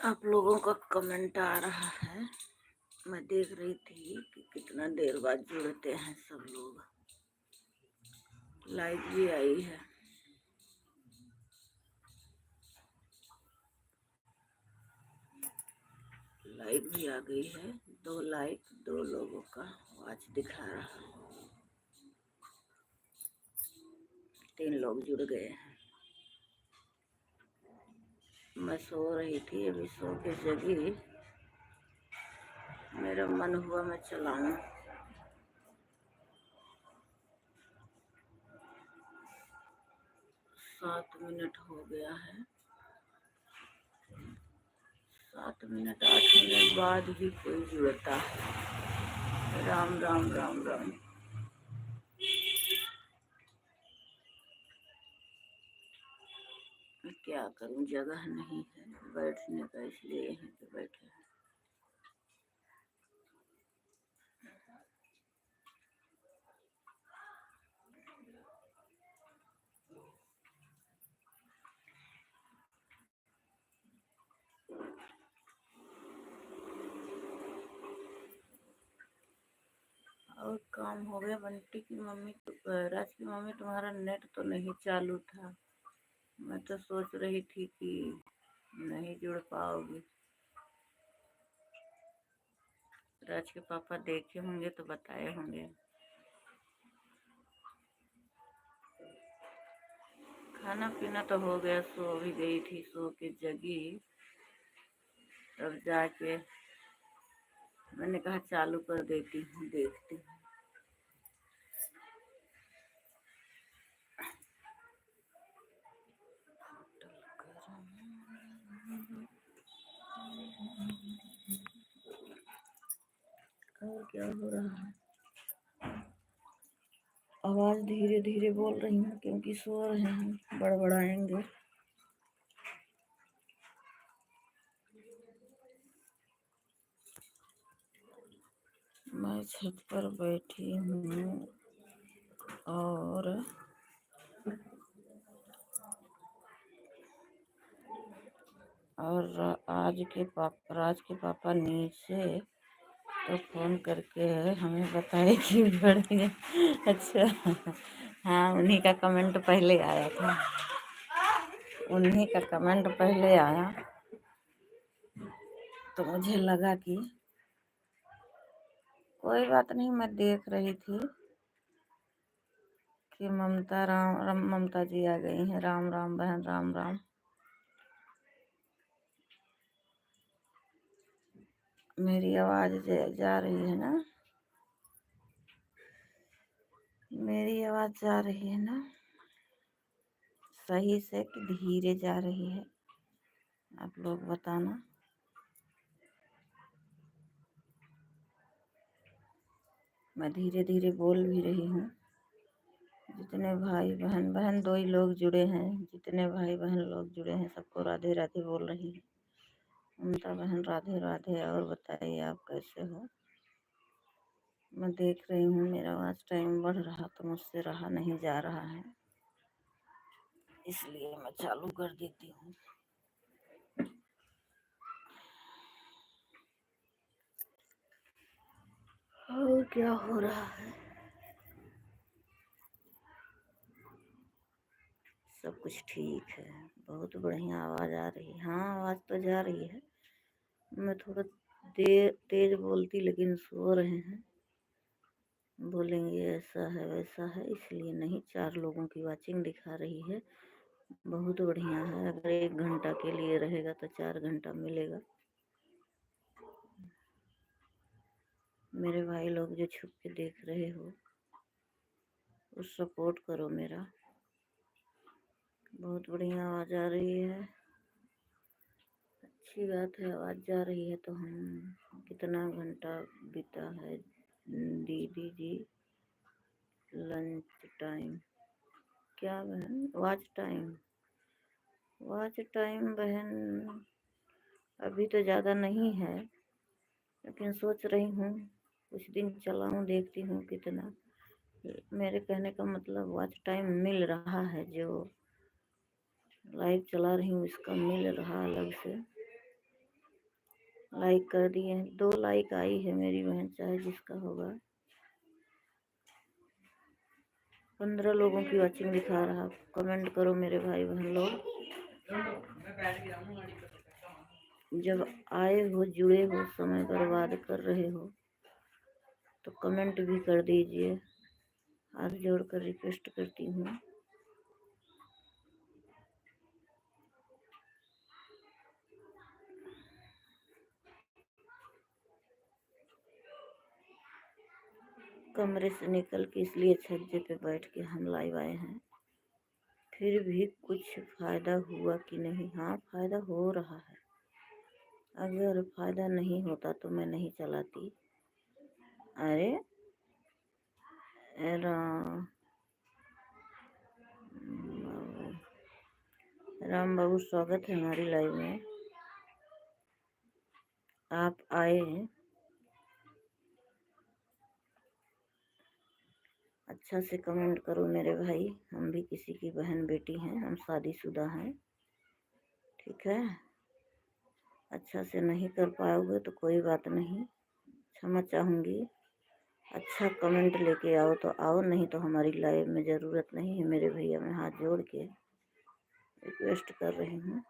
आप लोगों का कमेंट आ रहा है। मैं देख रही थी कि कितना देर बाद जुड़ते हैं सब लोग। लाइट भी आई है। लाइट भी आ गई है। 2 लाइक 2 लोगों का आवाज दिखा रहा है। 3 लोग जुड़ गए हैं। मैं सो रही थी, अभी सो के जगी। मेरा मन हुआ मैं चलाऊं। 7 मिनट हो गया है। 7 मिनट 8 मिनट बाद भी कोई जुड़ता है। राम राम राम राम। मैं क्या करूं, जगह नहीं है बैठने का, इसलिए यहीं पे बैठे हैं। और काम हो गया। बंटी की मम्मी राज की मम्मी, तुम्हारा नेट तो नहीं चालू था। मैं तो सोच रही थी कि नहीं जुड़ पाओगी। राज के पापा देखे होंगे तो बताए होंगे। खाना पीना तो हो गया, सो भी गई थी, सो के जगी तब जाके मैंने कहा चालू कर देती हूँ, देखती हूँ। और क्या हो रहा है? आवाज धीरे धीरे बोल रही हूँ क्योंकि सो रहे हैं, बड़बड़ाएंगे। मैं छत पर बैठी हूँ और राज के पापा नीचे तो फोन करके हमें बताए कि बढ़ गए। अच्छा, हाँ, उन्हीं का कमेंट पहले आया था। उन्हीं का कमेंट पहले आया तो मुझे लगा कि कोई बात नहीं। मैं देख रही थी कि ममता जी आ गई हैं। राम राम बहन, राम राम। मेरी आवाज जा रही है ना? मेरी आवाज जा रही है ना सही से कि धीरे जा रही है? आप लोग बताना। मैं धीरे धीरे बोल भी रही हूँ। जितने भाई बहन 2 ही लोग जुड़े हैं, जितने भाई बहन लोग जुड़े हैं सबको राधे राधे बोल रही है। ममता बहन राधे राधे। और बताइए आप कैसे हो? मैं देख रही हूँ मेरा वॉच टाइम बढ़ रहा तो मुझसे रहा नहीं जा रहा है, इसलिए मैं चालू कर देती हूँ। और क्या हो रहा है? सब कुछ ठीक है, बहुत बढ़िया आवाज़ आ रही है। हाँ, आवाज़ तो जा रही है। मैं थोड़ा तेज बोलती, लेकिन सो रहे हैं, बोलेंगे ऐसा है वैसा है, इसलिए नहीं। 4 लोगों की वाचिंग दिखा रही है। बहुत बढ़िया है। अगर 1 घंटा के लिए रहेगा तो 4 घंटा मिलेगा। मेरे भाई लोग जो छुप के देख रहे हो, उस सपोर्ट करो मेरा। बहुत बढ़िया आवाज़ आ रही है। अच्छी बात है, आवाज़ जा रही है तो हम कितना घंटा बीता है दीदी जी? लंच टाइम क्या बहन? वॉच टाइम बहन अभी तो ज़्यादा नहीं है, लेकिन सोच रही हूँ कुछ दिन चलाऊँ, देखती हूँ कितना। मेरे कहने का मतलब वॉच टाइम मिल रहा है, जो लाइव चला रही हूँ इसका मिल रहा अलग से। लाइक कर दिए हैं, 2 लाइक आई है मेरी बहन, चाहे जिसका होगा। 15 लोगों की वॉचिंग दिखा रहा। कमेंट करो मेरे भाई बहन लोग। जब आए हो, जुड़े हो, समय बर्बाद कर रहे हो तो कमेंट भी कर दीजिए। हाथ जोड़कर रिक्वेस्ट करती हूँ। कमरे से निकल के इसलिए छज्जे पे बैठ के हम लाइव आए हैं। फिर भी कुछ फायदा हुआ कि नहीं? हाँ, फायदा हो रहा है। अगर फायदा नहीं होता तो मैं नहीं चलाती। अरे राम राम बाबू, स्वागत है हमारी लाइव में। आप आए हैं, अच्छा से कमेंट करो मेरे भाई। हम भी किसी की बहन बेटी हैं, हम शादीशुदा हैं, ठीक है। अच्छा से नहीं कर पाओगे तो कोई बात नहीं, क्षमा चाहूँगी। अच्छा कमेंट लेके आओ तो आओ, नहीं तो हमारी लाइव में ज़रूरत नहीं है मेरे भैया। मैं हाथ जोड़ के रिक्वेस्ट कर रही हूँ।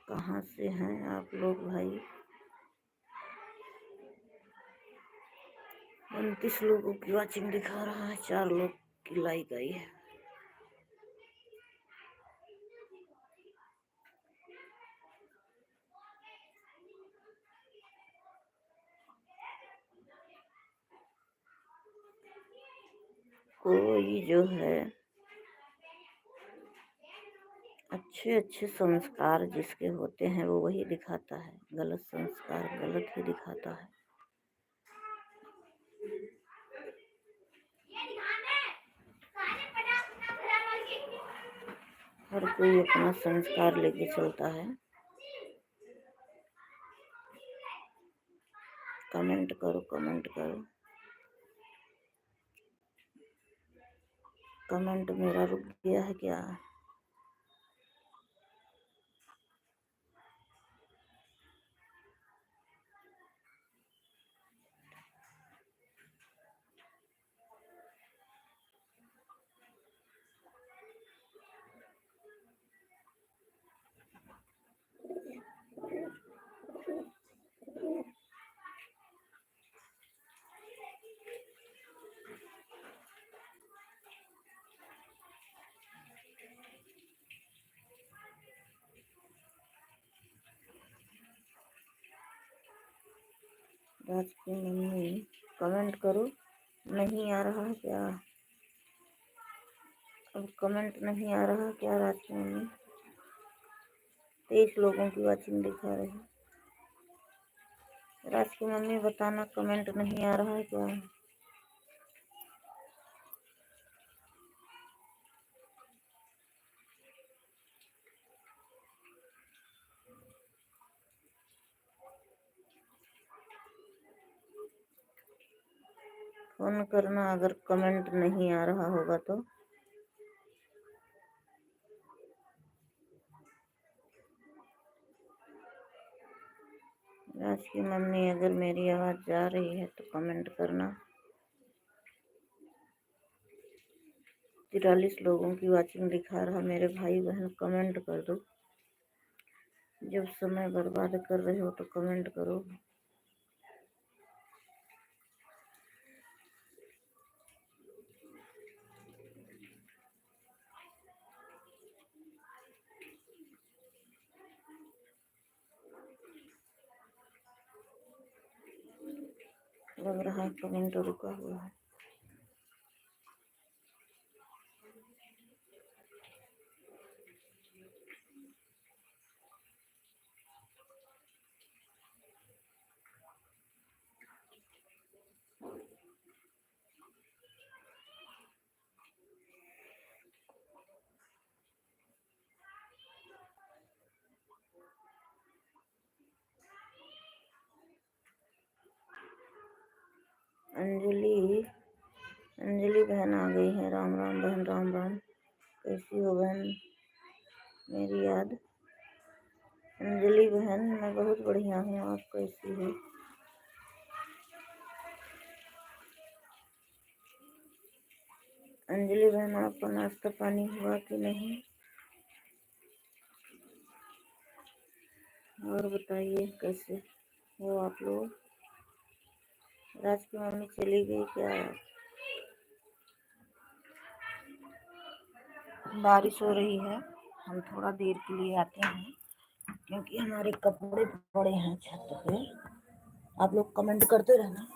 कहाँ से हैं आप लोग भाई? 29 लोगों की वॉचिंग दिखा रहा है, 4 लोग की लाइक आई है। कोई जो है अच्छे अच्छे संस्कार जिसके होते हैं वो वही दिखाता है, गलत संस्कार गलत ही दिखाता है। हर कोई अपना संस्कार लेके चलता है। कमेंट करो, कमेंट करो। कमेंट मेरा रुक गया है क्या? राज की मम्मी, कमेंट करो। नहीं आ रहा है क्या? अब कमेंट नहीं आ रहा क्या राज की मम्मी? 23 लोगों की वॉचिंग दिखा रही। राज की मम्मी बताना, कमेंट नहीं आ रहा है क्या? फोन करना अगर कमेंट नहीं आ रहा होगा तो। राज की मम्मी, अगर मेरी आवाज़ जा रही है तो कमेंट करना। 43 लोगों की वॉचिंग दिखा रहा। मेरे भाई बहन कमेंट कर दो। जब समय बर्बाद कर रहे हो तो कमेंट करो। लग रहा है कमेंट रुका हुआ है। अंजलि, अंजलि बहन आ गई है। राम राम बहन, राम राम। कैसी हो बहन मेरी याद? अंजलि बहन मैं बहुत बढ़िया हूँ, आप कैसी हो? अंजलि बहन आपका नाश्ता पानी हुआ कि नहीं? और बताइए कैसे हो आप लोग? राज की मम्मी चली गई क्या? बारिश हो रही है, हम थोड़ा देर के लिए आते हैं क्योंकि हमारे कपड़े पड़े हैं छत पे। आप लोग कमेंट करते रहना।